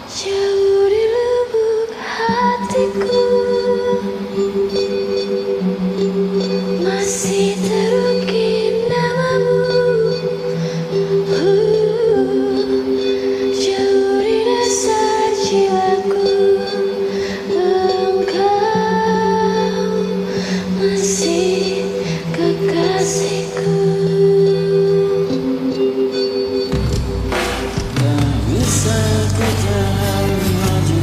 Jauh di lubuk hatiku masih terukir namamu. Jauh di dasar jiwaku, engkau masih kekasihku. Tak bisa ku tahan laju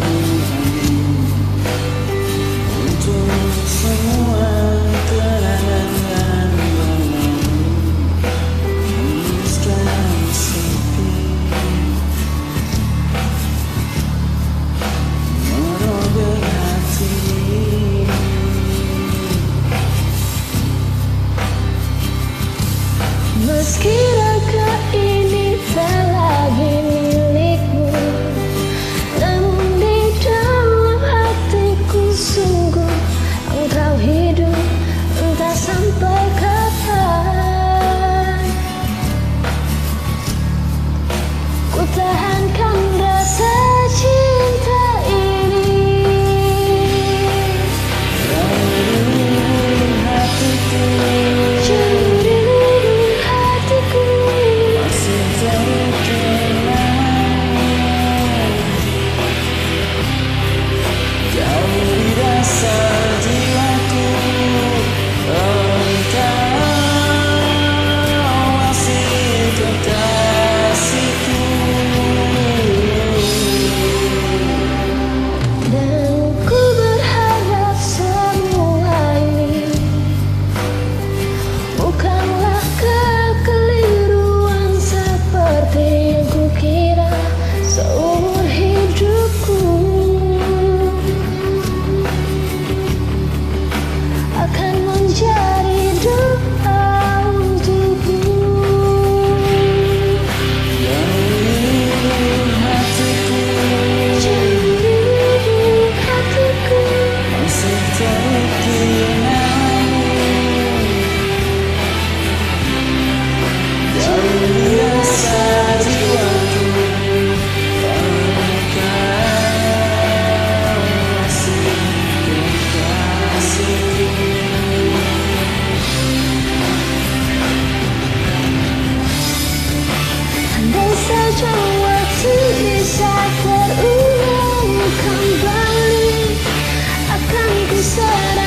untuk semua kenangan berlalu. Sekarang sepi, merobek hati. Meski raga ini tak lagi milikmu, namun di dalam hatiku sungguh engkau hidup, entah sampai kapan. Ku tahankan rasa cinta ini. Jauh di lubuk hatiku Masih terkenang jauh di dasar jiwaku, engkau masih kekasihku. dan ku berharap semua ini bukanlah kekeliruan seperti yang kukira seumur hidupku. Akan menjadi doa untukmu. Jauh di lubuk hatiku Masih terkenang jauh di dasar jiwaku, engkau masih kekasihku. andai saja waktu bisa terulang kembali, akan ku serahkan